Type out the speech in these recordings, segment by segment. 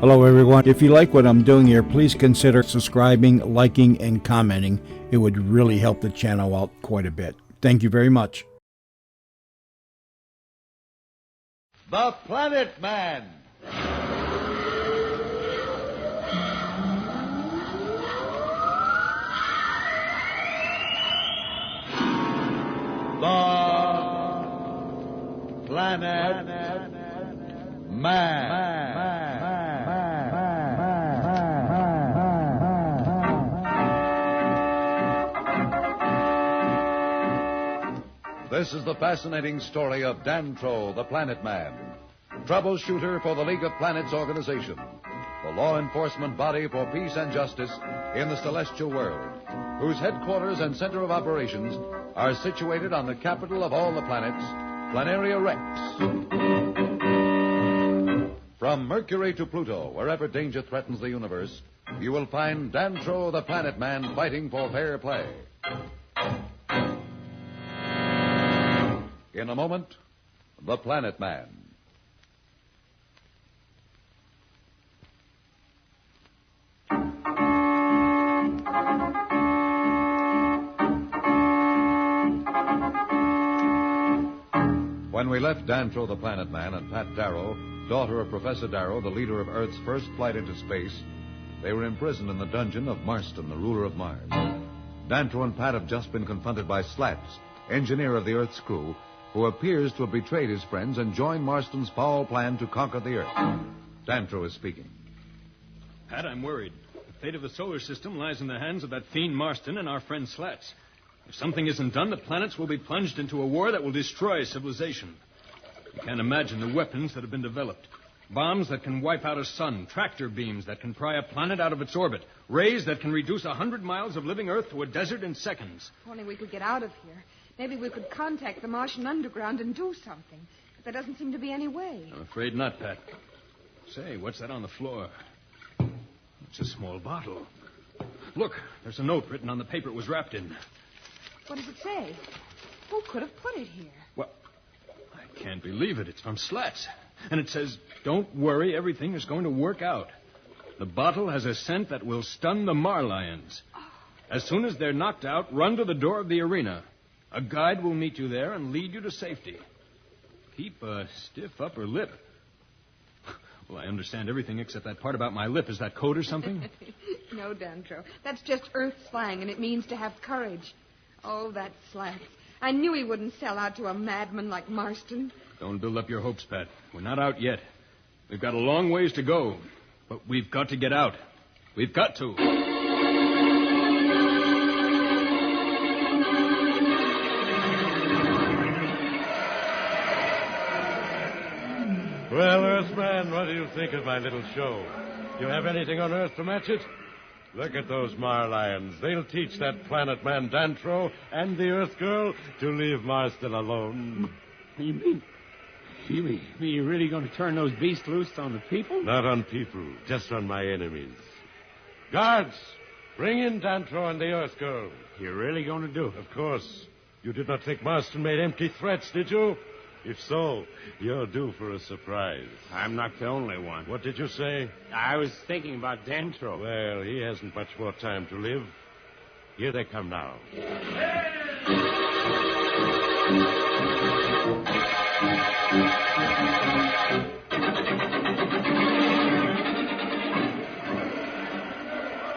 Hello, everyone. If you like what I'm doing here, please consider subscribing, liking, and commenting. It would really help the channel out quite a bit. Thank you very much. The Planet Man. The Planet Man. This is the fascinating story of Dantro, the Planet Man, troubleshooter for the League of Planets organization, the law enforcement body for peace and justice in the celestial world, whose headquarters and center of operations are situated on the capital of all the planets, Planaria Rex. From Mercury to Pluto, wherever danger threatens the universe, you will find Dantro, the Planet Man, fighting for fair play. In a moment, The Planet Man. When we left Dantro, the Planet Man, and Pat Darrow, daughter of Professor Darrow, the leader of Earth's first flight into space, they were imprisoned in the dungeon of Marston, the ruler of Mars. Dantro and Pat have just been confronted by Slats, engineer of the Earth's crew, who appears to have betrayed his friends and joined Marston's foul plan to conquer the Earth. Dantro is speaking. Pat, I'm worried. The fate of the solar system lies in the hands of that fiend Marston and our friend Slats. If something isn't done, the planets will be plunged into a war that will destroy civilization. You can't imagine the weapons that have been developed. Bombs that can wipe out a sun, tractor beams that can pry a planet out of its orbit, rays that can reduce 100 miles of living Earth to a desert in seconds. If only we could get out of here. Maybe we could contact the Martian underground and do something. But there doesn't seem to be any way. I'm afraid not, Pat. Say, what's that on the floor? It's a small bottle. Look, there's a note written on the paper it was wrapped in. What does it say? Who could have put it here? Well, I can't believe it. It's from Slats. And it says, don't worry, everything is going to work out. The bottle has a scent that will stun the Marlions. As soon as they're knocked out, run to the door of the arena. A guide will meet you there and lead you to safety. Keep a stiff upper lip. Well, I understand everything except that part about my lip. Is that code or something? No, Dantro. That's just Earth slang, and it means to have courage. Oh, that Slats. I knew he wouldn't sell out to a madman like Marston. Don't build up your hopes, Pat. We're not out yet. We've got a long ways to go. But we've got to get out. We've got to. Well, Earthman, what do you think of my little show? You have anything on Earth to match it? Look at those Marlions. They'll teach that Planet Man Dantro and the Earth Girl to leave Marston alone. You mean you're really going to turn those beasts loose on the people? Not on people, just on my enemies. Guards, bring in Dantro and the Earth Girl. You're really going to do it? Of course. You did not think Marston made empty threats, did you? If so, you're due for a surprise. I'm not the only one. What did you say? I was thinking about Dantro. Well, he hasn't much more time to live. Here they come now.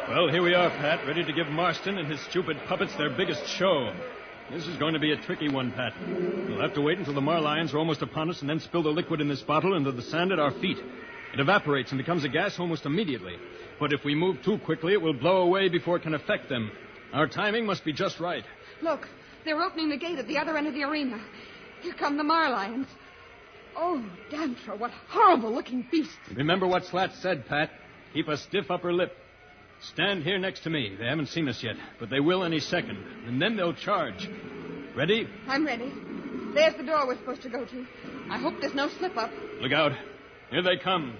Well, here we are, Pat, ready to give Marston and his stupid puppets their biggest show. This is going to be a tricky one, Pat. We'll have to wait until the Marlions are almost upon us and then spill the liquid in this bottle into the sand at our feet. It evaporates and becomes a gas almost immediately. But if we move too quickly, it will blow away before it can affect them. Our timing must be just right. Look, they're opening the gate at the other end of the arena. Here come the Marlions. Oh, Dantro, what horrible-looking beasts. Remember what Slat said, Pat. Keep a stiff upper lip. Stand here next to me. They haven't seen us yet, but they will any second. And then they'll charge. Ready? I'm ready. There's the door we're supposed to go to. I hope there's no slip-up. Look out. Here they come.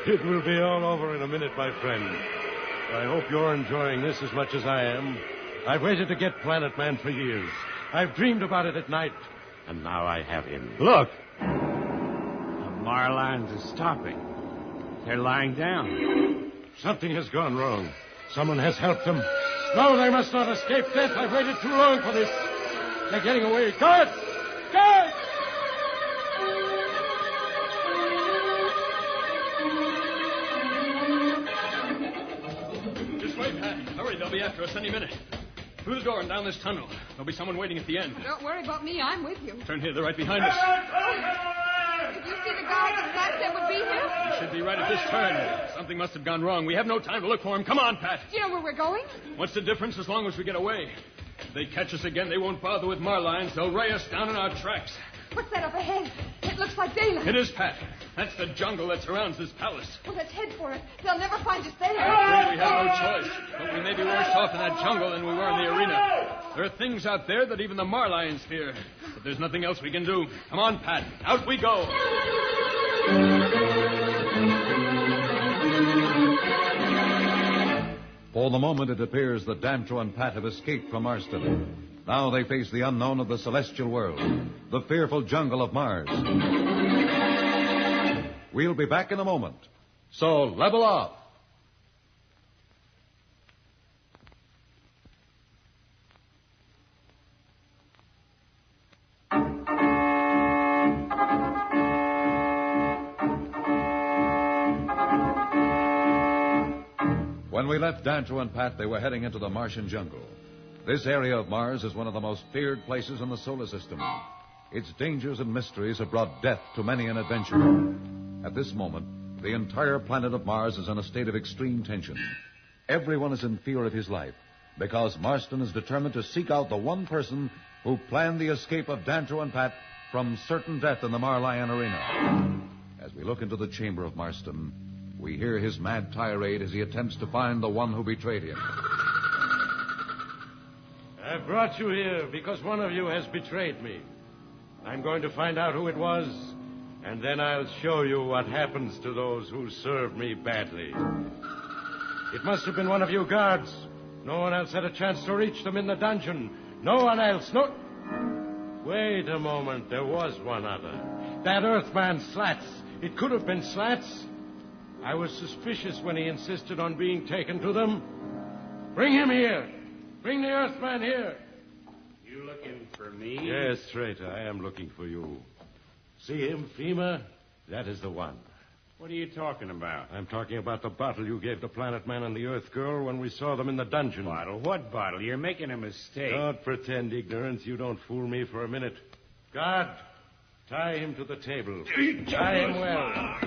It will be all over in a minute, my friend. I hope you're enjoying this as much as I am. I've waited to get Planet Man for years. I've dreamed about it at night, and now I have him. Look. The Marlians are stopping. They're lying down. Something has gone wrong. Someone has helped them. No, they must not escape death. I've waited too long for this. They're getting away. Guard! Guard! This way, Pat. Hurry, they'll be after us any minute. Through the door and down this tunnel. There'll be someone waiting at the end. Don't worry about me. I'm with you. Turn here. They're right behind us. Did you see the guard that Pat said would be here? He should be right at this turn. Something must have gone wrong. We have no time to look for him. Come on, Pat. Do you know where we're going? What's the difference as long as we get away? If they catch us again, they won't bother with Marlians. They'll ray us down in our tracks. What's that up ahead? It looks like daylight. It is, Pat. That's the jungle that surrounds this palace. Well, let's head for it. They'll never find us there. I'm afraid we have no choice. But we may be worse off in that jungle than we were in the arena. There are things out there that even the Marlians fear. But there's nothing else we can do. Come on, Pat. Out we go. For the moment, it appears that Dantro and Pat have escaped from Marston. Now they face the unknown of the celestial world, the fearful jungle of Mars. We'll be back in a moment. So level off. When we left Dantro and Pat, they were heading into the Martian jungle. This area of Mars is one of the most feared places in the solar system. Its dangers and mysteries have brought death to many an adventurer. At this moment, the entire planet of Mars is in a state of extreme tension. Everyone is in fear of his life because Marston is determined to seek out the one person who planned the escape of Dantro and Pat from certain death in the Marlian arena. As we look into the chamber of Marston, we hear his mad tirade as he attempts to find the one who betrayed him. I brought you here because one of you has betrayed me. I'm going to find out who it was, and then I'll show you what happens to those who serve me badly. It must have been one of you guards. No one else had a chance to reach them in the dungeon. No one else. No. Wait a moment. There was one other. That Earthman Slats. It could have been Slats. I was suspicious when he insisted on being taken to them. Bring him here. Bring the Earthman here. You looking for me? Yes, traitor, I am looking for you. See him, Fema? That is the one. What are you talking about? I'm talking about the bottle you gave the Planet Man and the Earth Girl when we saw them in the dungeon. Bottle? What bottle? You're making a mistake. Don't pretend ignorance. You don't fool me for a minute. Guard, tie him to the table. Tie him well.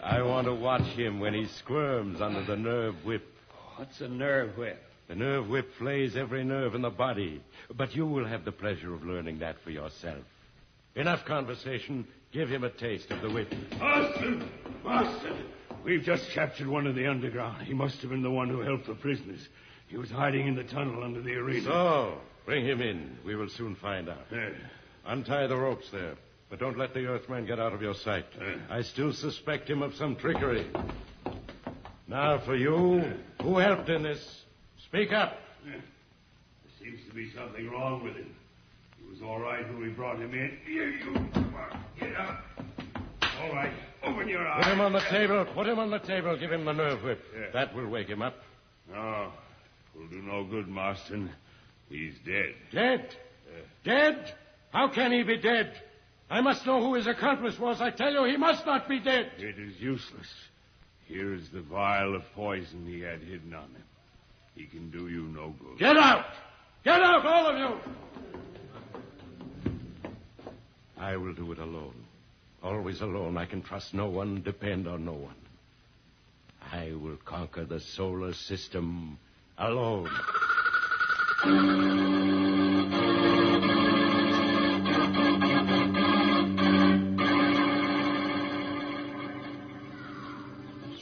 I want to watch him when he squirms under the nerve whip. What's a nerve whip? The nerve whip flays every nerve in the body. But you will have the pleasure of learning that for yourself. Enough conversation. Give him a taste of the whip. Marston! Marston! We've just captured one of the underground. He must have been the one who helped the prisoners. He was hiding in the tunnel under the arena. So, bring him in. We will soon find out. Untie the ropes there. But don't let the Earthman get out of your sight. I still suspect him of some trickery. Now for you. Who helped in this? Speak up. There seems to be something wrong with him. He was all right when we brought him in. Here, you. Come on. Get up. All right. Open your eyes. Put him on the table. Put him on the table. Give him the nerve whip. Yeah. That will wake him up. No. Will do no good, Marston. He's dead. Dead? Dead? How can he be dead? I must know who his accomplice was. I tell you, he must not be dead. It is useless. Here is the vial of poison he had hidden on him. He can do you no good. Get out! Get out, all of you! I will do it alone. Always alone. I can trust no one, depend on no one. I will conquer the solar system alone.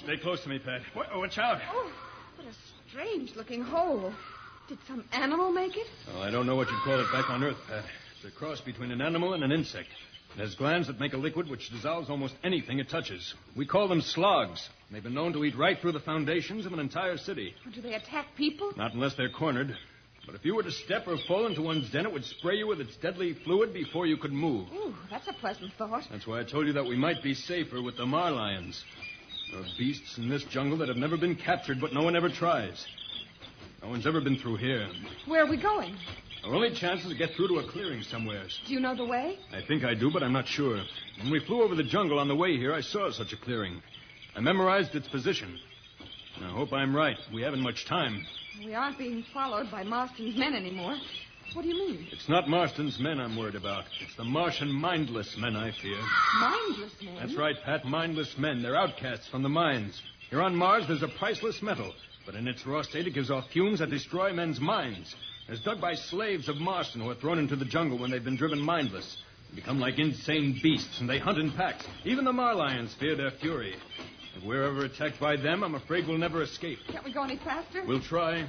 Stay close to me, Pat. Watch out. Oh, what a strange-looking hole. Did some animal make it? Well, I don't know what you'd call it back on Earth, Pat. It's a cross between an animal and an insect. It has glands that make a liquid which dissolves almost anything it touches. We call them slugs. They've been known to eat right through the foundations of an entire city. Do they attack people? Not unless they're cornered. But if you were to step or fall into one's den, it would spray you with its deadly fluid before you could move. Ooh, that's a pleasant thought. That's why I told you that we might be safer with the marlions. There are beasts in this jungle that have never been captured, but no one ever tries. No one's ever been through here. Where are we going? Our only chance is to get through to a clearing somewhere. Do you know the way? I think I do, but I'm not sure. When we flew over the jungle on the way here, I saw such a clearing. I memorized its position. I hope I'm right. We haven't much time. We aren't being followed by Marston's men anymore. What do you mean? It's not Marston's men I'm worried about. It's the Martian mindless men I fear. Mindless men? That's right, Pat. Mindless men. They're outcasts from the mines. Here on Mars, there's a priceless metal. But in its raw state, it gives off fumes that destroy men's minds. It's dug by slaves of Marston who are thrown into the jungle when they've been driven mindless. They become like insane beasts, and they hunt in packs. Even the marlions fear their fury. If we're ever attacked by them, I'm afraid we'll never escape. Can't we go any faster? We'll try.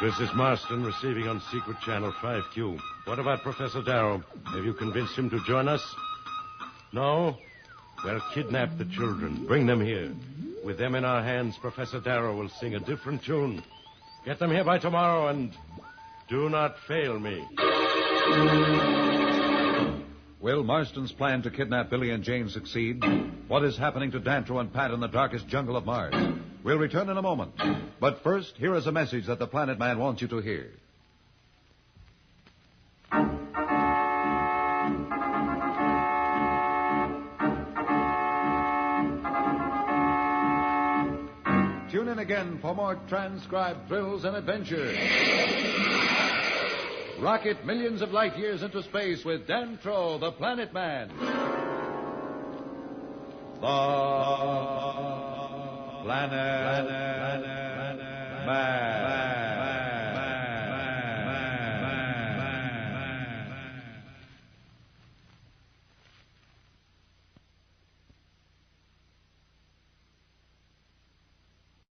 This is Marston receiving on secret channel 5Q. What about Professor Darrow? Have you convinced him to join us? No? Well, kidnap the children. Bring them here. With them in our hands, Professor Darrow will sing a different tune. Get them here by tomorrow, and do not fail me. Will Marston's plan to kidnap Billy and Jane succeed? What is happening to Dantro and Pat in the darkest jungle of Mars? We'll return in a moment. But first, here is a message that the Planet Man wants you to hear. Tune in again for more transcribed thrills and adventures. Rocket millions of light years into space with Dantro, the Planet Man. The Planet Man.